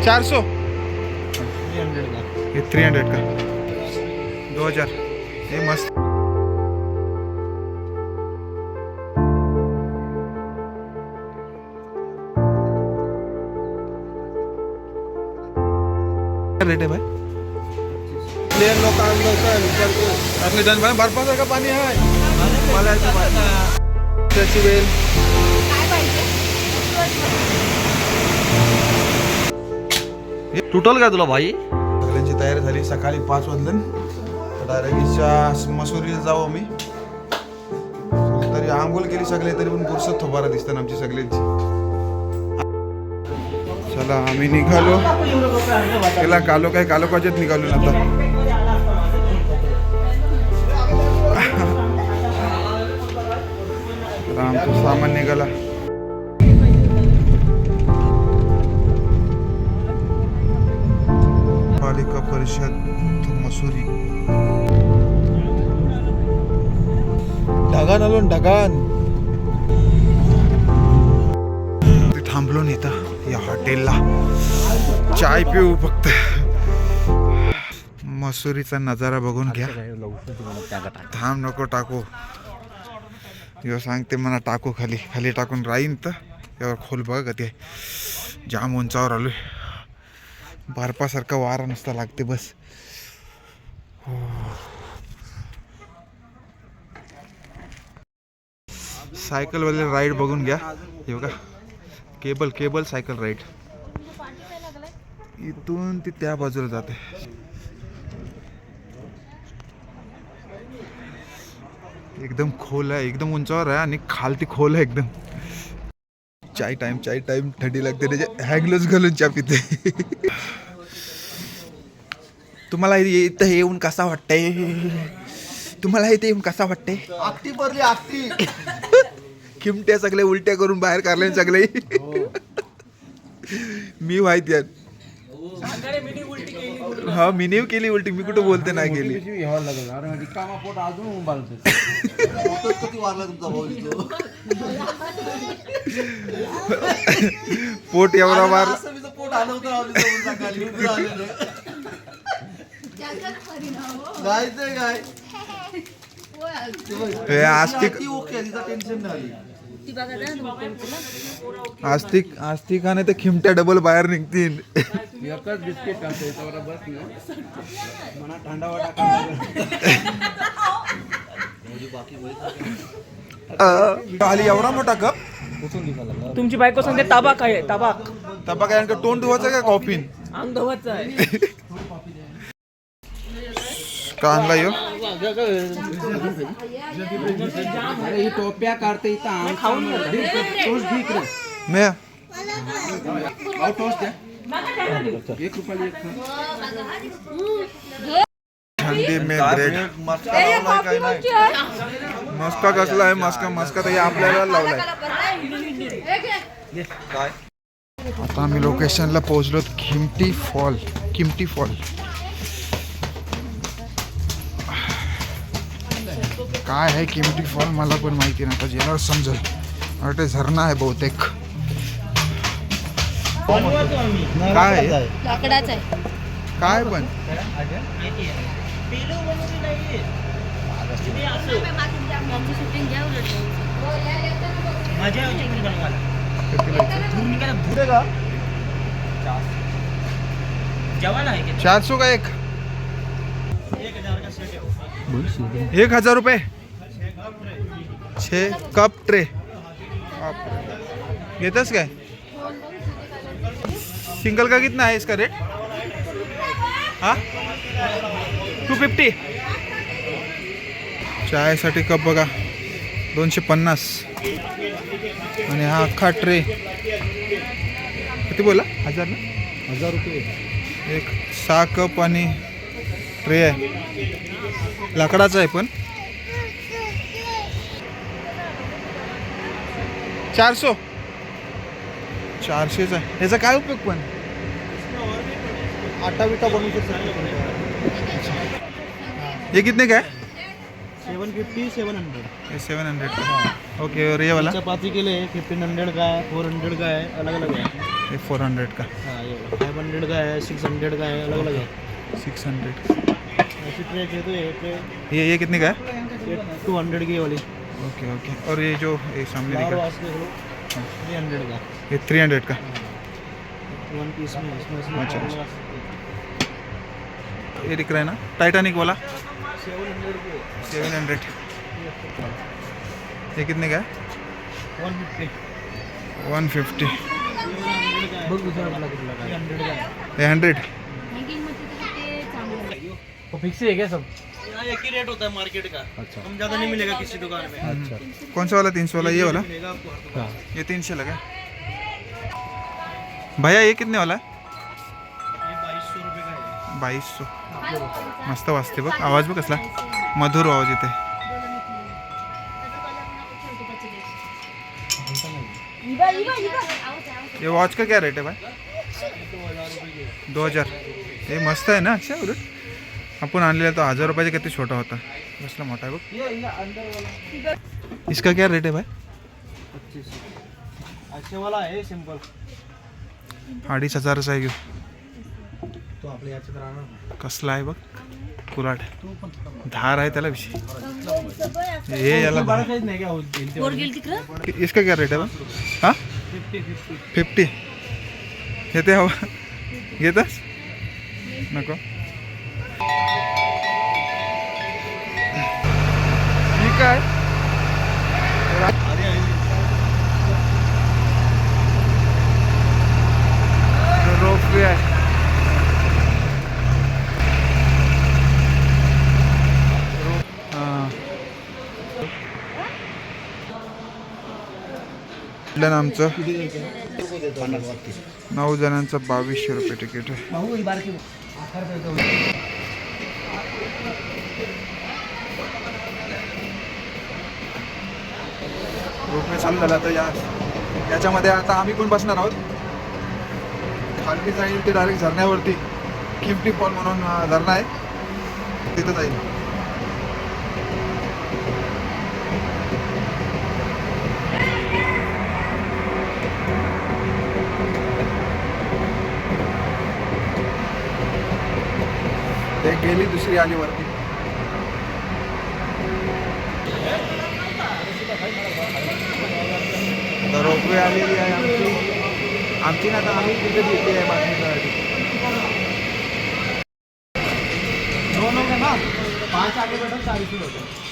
400 300 का ये 300 का 2000 ये मस्त रेट है भाई प्लेन लोकांना विचारतो आपले जन भाई बर्फासारखं पाणी आहे मला त्याची वेल तुटल का तुला भाई सगळ्यांची तयारी झाली सकाळी 5 वाजले डायरेक्ट मसुरीला जाऊ मी तरी आंघोळ केली सगळे तरी पण पुरसत थोबारा दिसतात आमची सगळ्यांची चला आम्ही निघालो त्याला कालोकाच्यात निघालो ना आता आमचं सामान निघाला पालिका परिषद मसुरी ढगान आलो ढगान थांबलो नाही तर या हॉटेलला चाय पिऊ फक्त मसुरीचा नजारा बघून घ्या थांब नको टाकू यो सांगते मला टाकू खाली खाली टाकून राहीन तर यावर खोल बघा का ते जाम उंचावर आलोय बर्फासारखा वारा नुसता लागते बस सायकलवाले राईड बघून घ्या हे बघा केबल सायकल राईड इथून ती त्या बाजूला जाते एकदम खोल आहे एकदम उंचावर आहे आणि खालती खोल आहे एकदम चाय टाइम थंडी लागते त्याचे हँगलोच घालून चा पिते तुम्हाला इथं येऊन कसा वाटतंय तुम्हाला इथे येऊन कसा वाटतंय आखटी भरली आखटी खिमट्या सगळे उलट्या करून बाहेर काढले सगळे मी माहिती आहे हा मिनी केली उलटी मी कुठं बोलते नाही केली पोट एवढा मारला आस्तिक आणि ते खिमट्या डबल बाहेर निघतील खाली एवढा मोठा कप तुमची बायको सांगते ताबाक आहे ताबाक काय तोंड धुवायचं का कॉफीन अंग धुवायचं आहे का आणला यो अरे ही टोप्या काढते इथं खाऊन टोस्ट घे मैं टोस्ट द्या 1 रुपयाला एक ठंडी में ब्रेड मस्का कसला आहे मस्का तर आपल्याला लावलाय आता आम्ही लोकेशनला पोहोचलो किमटी फॉल काय आहे किमटी फॉल मला पण माहिती नाही आता जेव्हा समजेल वाटते झरणा आहे बहुतेक काय आहे? लाकडाच आहे काय पण शूटिंग घ्या जेवायला आहे 400 का एक 1000 रुपये 6 कप ट्रे घेतस काय सिंगल का कितना है इसका रेट हाँ 250 चायसाठी कप बघा 250 आणि हा अख्खा ट्रे किती बोला 1000 ना 1000 रुपये एक 6 कप आणि ट्रे आहे लाकडाचा आहे पण 400 400चा आहे याचा काय उपयोग पण आटा बिटा बनवू शकतो ये कितने का है 750 700 ये 700 का ओके। और ये वाला चपाती के लिए 1500 का है, 400 का है, अलग अलग है। ये 400 का, हाँ ये 500 का है, 600 का है, अलग अलग है। 600। ऐसी ट्रे है तो ये ट्रे ये कितने का है? ये 200 की वाली। Okay okay. और ये जो ये सामने फ्लावर दिखा वाश देख लो 300 का, ये 300 का। 1 पीस में इसमें अच्छा, अच्छा। ये दिख रहा है ना टाइटैनिक वाला 700 की 700। ये कितने का है? 150 150। बहुत दूसरा वाला कितना का है? 300 का है। ये 100। वो फिक्स है क्या सब? यहाँ एक ही रेट होता है मार्केट का। अच्छा, कम ज़्यादा नहीं मिलेगा किसी दुकान में। अच्छा, कौन सा वाला? 300 वाला? ये वाला? मिलेगा आपको हर दुकान। ये 300 लगा। भैया ये कितने वाला है? ये 2200 रुपये का है। 2200। मस्त वाजते बघ, आवाज बघ कसला मधुर आवाज येते. ये वॉच का क्या रेट है भाई? 2000. हे मस्त आहे ना अक्षय. उलट आपण आणलेला तो 1000 रुपयाचा किती छोटा होता, कसला मोठा आहे बघ. इसका क्या रेट है भाई? 2500. अच्छे वाला है सिंपल 2500 आहे घेऊ. तो आपल्या याच्यात राहणार. कसला आहे बघ कुराट, धार आहे त्याला विषय. हे याला धार. साइज नाही का इसका क्या रेट है भाई? हाँ 50. घेते हवा घेतस नको. ठीक आहे. रोपवे आहे. आमचं 9 जणांचं 2200 रुपये तिकीट आहे. रोपवे चालू झाला तर याच्यामध्ये आता आम्ही पण बसणार आहोत. खाली जाईल ते डायरेक्ट झरण्यावरती. किमटी फॉल म्हणून झरणा आहे तिथं जाईल. एक गेली दुसरी आली वरती. तर रोपवे आलेली आहे आमची ना. आता आम्ही तिथे घेतली आहे बातमीसाठी.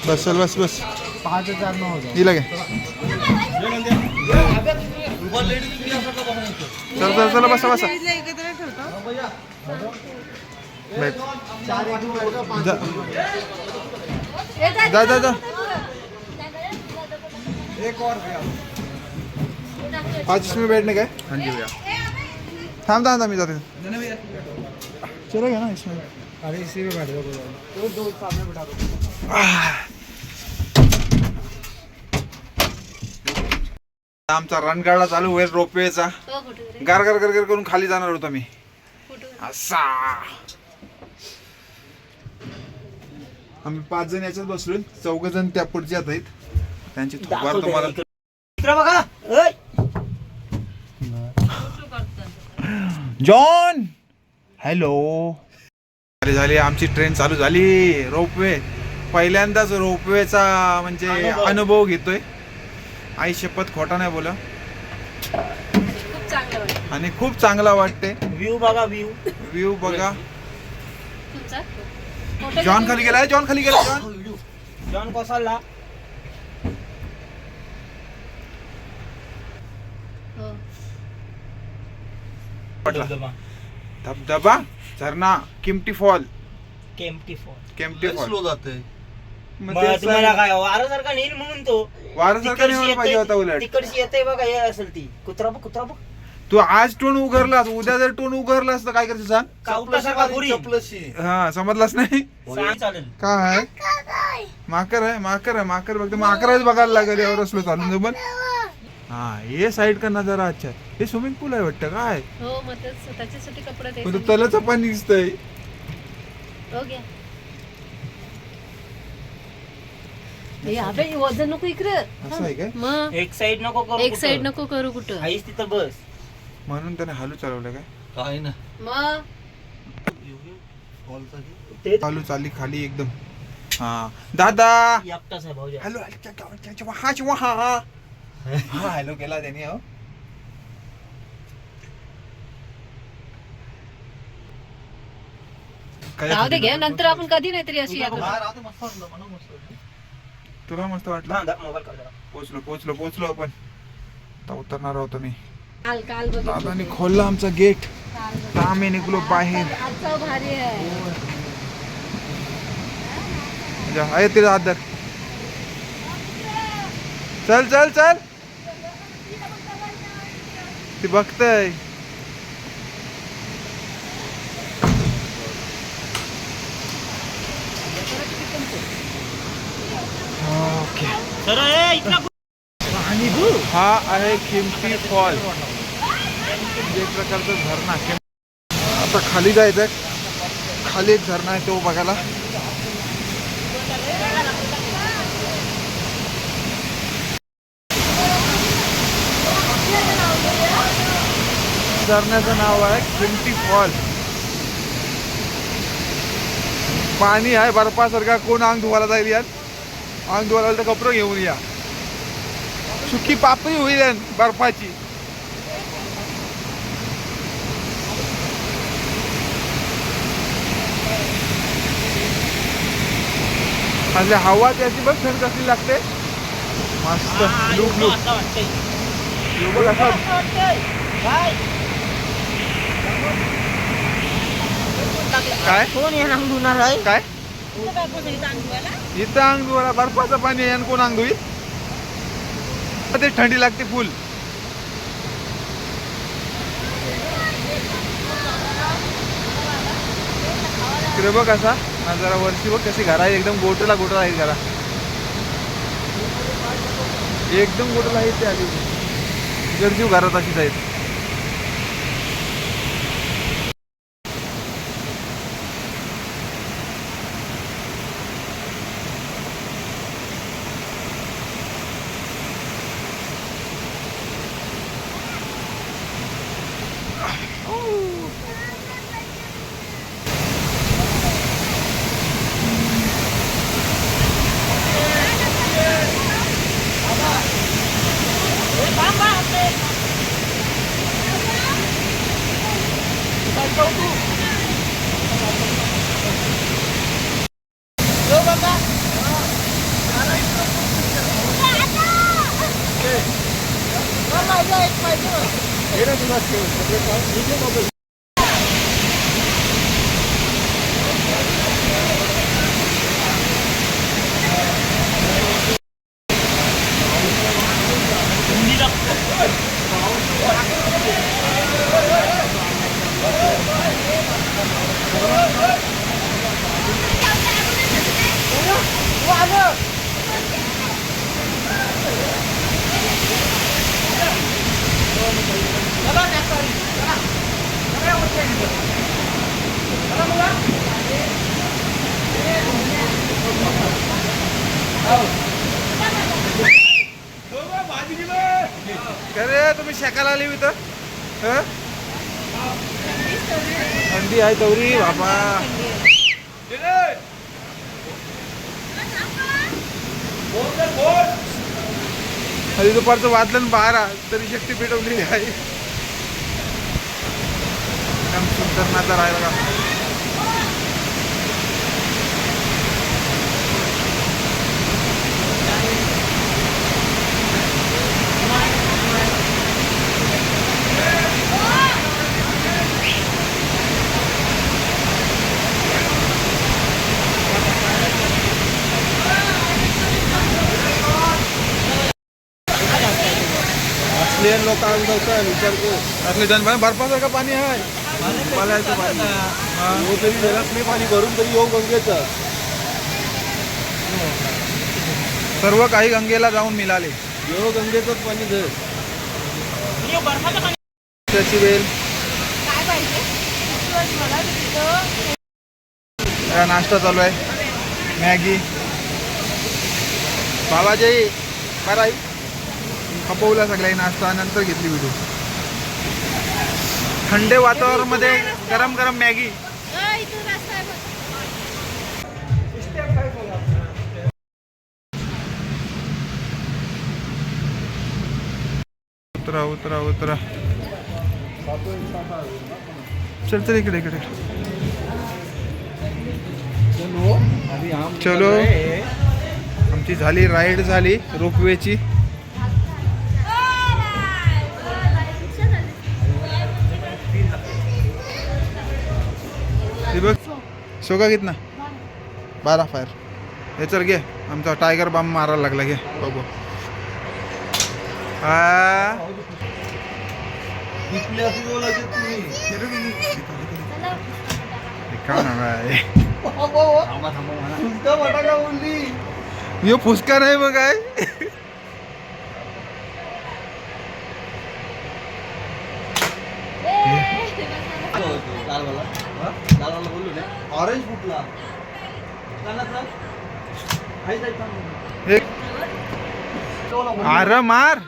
बस चल बस बस 5000 में हो जाए. ही लगे. चल चल चला बसा बसा. बैठ. जा जा जा. एक और भैया 5 में बैठने गए. हाँ जी भैया. थाम थाम थाम जाते चलेगा ना इसमें. अरे इसी में बैठ जाओ. दो सामने बैठा दो. आमचा रणगाडा चालू होईल रोपवेचा. गार गार गार गार करून खाली जाणार होतो मी असा. आम्ही 5 जण याच्यात बसलोय. 4 जण त्या पुढच्यात आहेत. त्यांची थोबार तुम्हाला जॉन हॅलो. झाली आमची ट्रेन चालू झाली. रोपवे पहिल्यांदाच रोपवेचा म्हणजे अनुभव घेतोय. आई शपथ खोटा नाही बोला. आणि खूप चांगला वाटते. व्ह्यू बघा. व्ह्यू बघा. जॉन खाली गेलाय. जॉन खाली गेला. जॉन कोसळला. धबधबा झरणा Kempty fall. Kempty fall. Kempty fall जाते. मग ते तुम्हाला काय वारासारखा नेईल म्हणून तो वारासारखा नाही व्हायला पाहिजे होता. उलट तिकडची येते बघा. हे असेल ती कुत्रा बघ. तू आज टोन उघडलास, उद्या जर टोन उघडलास तर काय करायचं सांग. कावटासारखा घुरी. हा समजलास नाही चालेल. काय माकर आहे. माकर बघते. माकरच बघायला लागेल यावर असलो चालून जमल. हा ये साईड का नजारा अच्छा. हे स्विमिंग पूल आहे वाटतं काय. हो मग त्याच्यासाठी कपडे पण तलाचं पाणी दिसतंय. हो गया. हे अबे हे वजन नको इकडे असं आहे काय? मग एक साइड नको करू एक साइड नको करू कुठं आईस तिथं बस म्हणून त्याने हालू चालवलं काय? काय ना मग ते हालू चालली खाली एकदम. हा दादा एकटाच आहे भाऊजी हॅलो हा हॅलो केला त्याने. हो काय राहू दे घ्या नंतर आपण कधी नाहीतरी अशी या करू. तुला मस्त वाटलं? मोबाईल काढ जरा. पोचलो आपण. आता उतरणार होतो मी. काल काल बघितलं. दादाने खोलला आमचा गेट. काल बघितलं. आम्ही निघलो बाहेर. आजचा भारी आहे आहे ते दादर. चल चल चल ती बघतय. ओके सरळ ए, इकडं हा आहे किमती फॉल. एक प्रकारचं झरणा. आता खाली जायचंय. खाली एक झरणा आहे तो बघायला. झरण्याचं नाव आहे किमती फॉल. पाणी आहे बर्फासारखा. कोण अंग धुवायला जाईल यार? अंग धुवायला तर कपडे घेऊन या. सुकी पापडी होईल बर्फाची. म्हणजे हवा त्याची बघ थंड कसली लागते. मस्त लूक लूक असं वाटतंय. बघ असं. काय कोण येणार धुणार आहे काय इथं अंग धुवायला बर्फाचं पाणी आहे आणि कोण अंग धुईल? ते थंडी लागते फुल. इकडे बघ असा नजारा वरची बघ कशी घरा आहे. एकदम गोटला आहे घरा. एकदम गोटला आहे ते आली. गरजीव घरात अशीच आहेत. अरे तुम्ही शेकायला आली इथं? थंडी आहे तवरी बाबा. हरी दुपारचं वादलन 12 तरी शक्ती पेटवलेली आहे. एकदम सुंदर नजारा आहे बघा. असले जण बर्फासारखं पाणी आहे. पाण्याचं पाणी तरी नाही पाणी भरून तरी योग गंगेचं सर्व काही गंगेला जाऊन मिळाले. योग गंगेचंच पाणी घे. त्याची वेल काय पाहिजे मला तिथं नाश्ता चालू आहे. मॅगी बाबाजी बरं आई खपवला सगळ्या नाश्ता नंतर घेतली व्हिडिओ. थंड वातावरणामध्ये गरम गरम मॅगी. इथून रस्ता आहे बघ. उतरा उतरा उतरा. चल चल इकडे इकडे. चलो आमची झाली राईड झाली रोपवेची. बघ शोका कितना 12 फायर. हे चल घे आमचा टायगर बाम मारायला लागला. घे बघू. काय नाव आहे यो फुसका नाही बघ काय. ऑरेंज फुटला अरे मार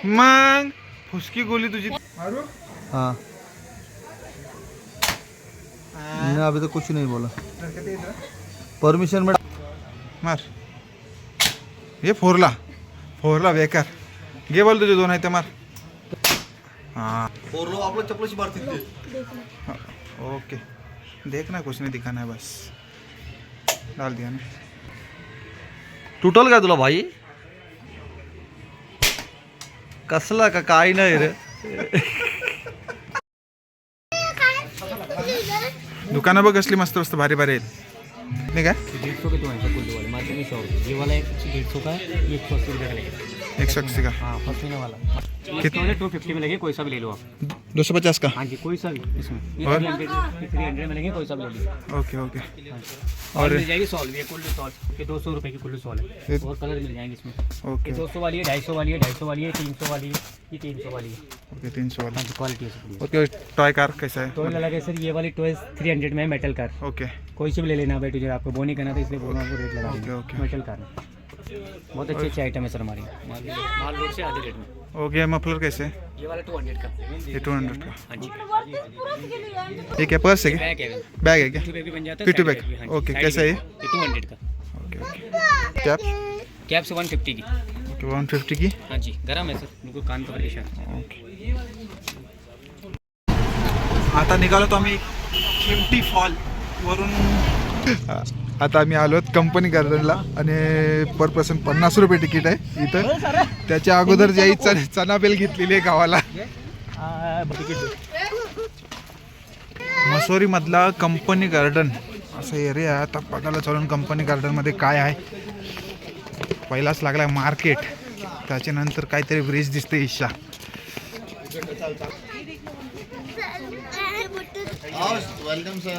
मग फुसकी गोली तुझी मारू. हाँ मैंने अभी तक कुछ नहीं बोला. परमिशन में मार. हे फोरला फोरला बेकार. घे बोल तुझे दोन आहे ते मार. हाँ फोरलो आपलं चपलाची मारतील ते. ओके देख ना कुछ नहीं दिखाना है बस. डाल दिया ना. तुटल का तुला भाई. कसला का काय नाही रे. दुकानं बघ कसली मस्त मस्त भारी भारी आहेत नाही काय. 150 के तो ऐसा कुल्लू वाले मार्केट में 100 रुपये. ये वाला एक 150 का है, ये 180 रुपये का लगेगा. 180 का. हाँ फर्स्ट महीने वाला. कितने वाले 250 में लगे, कोई सा भी ले लो आप. 250 का. हाँ जी कोई सा भी इसमें. ये और? 300 में लगे, कोई सा भी ले लीजिए. Okay okay. और और मिल जाएगी सॉल. ये कुल्लू सॉल ये 200 रुपये की कुल्लू सॉल है. ये- और कलर मिल जाएंगे इसमें. ओके ये 200 वाली है, 250 वाली है, 250 वाली है, 300 वाली है, ये 300 वाली है. ओके 300 वाला. हाँ जी क्वालिटी है सब. ओके टॉय कार कैसा है. टॉय लगा सर, ये वाली टॉय 300 में है, मेटल कार. ओके कोई से भी ले लेना भाई, तुझे आपको बोनी करना था इसलिए बोलना आपको रेट लगा ओके, देंगे. ओके. मेटल कार है. बहुत अच्छे अच्छे आइटम है सर हमारे. माल रोड से आधे रेट में. ओके मफलर कैसे है. ये वाला 200 का. ये 200 का. हाँ जी. ये क्या पर्स है क्या. बैग है. बैग है क्या. पिट्ठू बैग भी बन जाता है. पिट्ठू साइड बैग. बैग भी, हाँ जी, ओके, साइड कैसा है बैग. ये 200 का. Okay okay. कैप कैप से 150 की. ओके 150 की. हाँ जी गरम है सर, बिल्कुल कान पकड़ के शायद. ओके. आता निघालो तो आम्ही खिमटी फॉल वरून. आता आम्ही आलो कंपनी गार्डनला आणि पर पर्सन 50 रुपये तिकीट आहे इथं. त्याच्या अगोदर जी आई चना बेल घेतलेली आहे गावाला. मसोरी मधला कंपनी गार्डन असं एरिया. आता बघायला चालून कंपनी गार्डनमध्ये काय आहे. पहिलाच लागला मार्केट, त्याच्यानंतर काहीतरी ब्रिज दिसते ईशा. Welcome sir.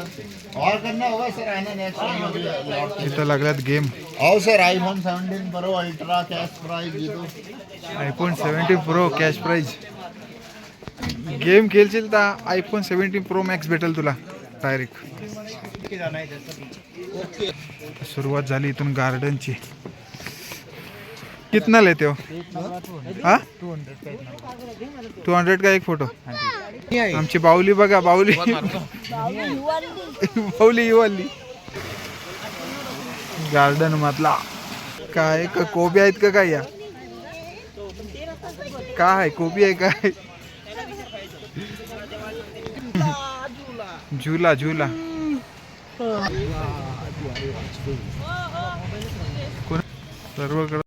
और करना होगा सर, आना नेक्स्ट टाइम. इथं लागल्यात गेम. आओ sir. IPhone 17 pro ultra cash prize जीतो. IPhone 17 pro cash prize. Game खेळशील तर आयफोन 17 प्रो मॅक्स भेटेल तुला डायरेक्ट. सुरुवात झाली इथून गार्डनची. कितना लेते हो. हाँ 200 का एक फोटो. आमची बाहुली बघा. बाहुली बाहुली ही वाली गार्डन मधला. काय का कोबी आहेत का काय. या काय आहे कोबी आहे काय. झुला झुला. सर्वकडे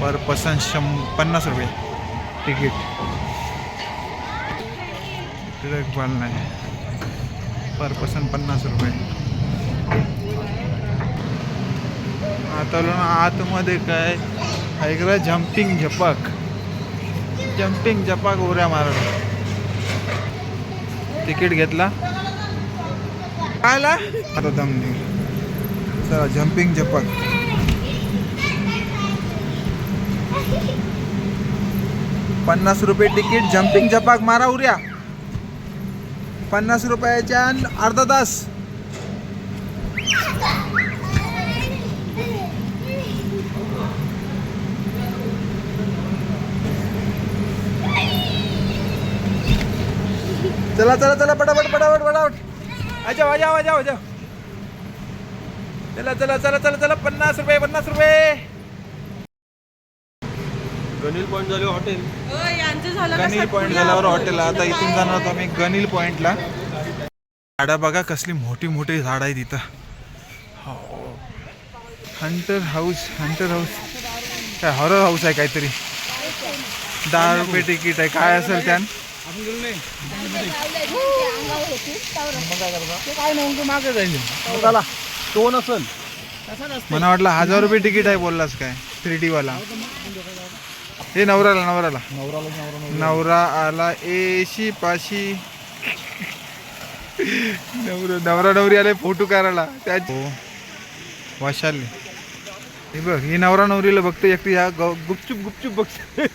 पर पर्सन 50 रुपये तिकीट. बॉल नाही. पर पर्सन 50 रुपये. आता आतमध्ये काय ऐकलं. जम्पिंग झपाक. जम्पिंग झपाक उड्या मारत. तिकीट घेतला कायला. आता दम दे. चला जम्पिंग झपाक. ₹50 तिकीट. जम्पिंग झपाक मारा उड्या. 50 रुपयाच्या अर्धा तास. चला चला चला पटापट पटापट पटापट आजाओ आजाओ आजाओ आजाओ चला चला चला चला चला 50 रुपये 50 रुपये गणिल पॉईंट झाले हॉटेल. गनिल पॉइंट झाल्यावर हॉटेल. आता इथून जाणार होतो आम्ही गनिल पॉइंटला. झाडं बघा कसली मोठी मोठी झाड आहे तिथं. हंटर हाऊस काय हॉरर हाऊस आहे काहीतरी. 10 रुपये तिकीट आहे. काय असेल त्यान चला तो नसल. मला वाटलं 1000 रुपये तिकीट आहे बोललास काय 3D वाला. हे नवऱ्याला नवरा आला एशी पाशी. नवरा नवरी आले फोटो करायला त्या वाशाले. हे बघ ही नवरा नवरीला बघते एकटी ह्या गुपचूप गुपचूप बघते.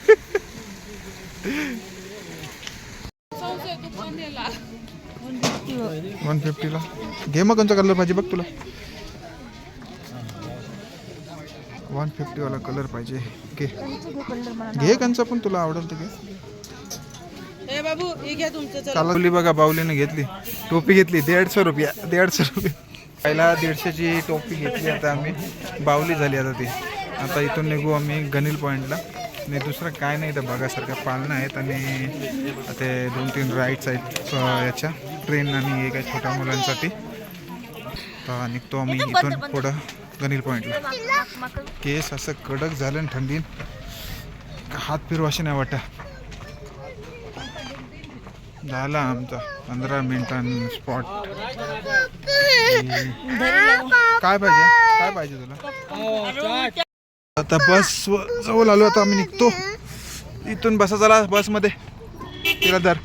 150 ला घे मग कोणचा कलर पाहिजे बघ तुला. 150 वाला कलर पाहिजे. घे कंचा पण तुला आवडेल तर घे. काल बघा बाहुलीने घेतली टोपी घेतली 150 रुपये. 150 रुपये पहिला 150ची टोपी घेतली. आता आम्ही बाहुली झाली आता ती. आता इथून निघू आम्ही गनिल पॉईंटला. आणि दुसरं काय नाही तर बघासारखं पाळणं आहेत. आणि ते 2-3 राईड्स आहेत याच्या ट्रेन आणि एक आहे छोट्या मुलांसाठी. तर निघतो आम्ही इथून पुढं गनिल पॉईंटला. केस असं कडक झालं थंडीन हात फिरवाशी नाही वाटत. झाला आमचा 15 मिनिटां स्पॉट. काय पाहिजे तुला. आता बस जवळ आलो. आता आम्ही निघतो इथून. बसा चला बसमध्ये तिला धर.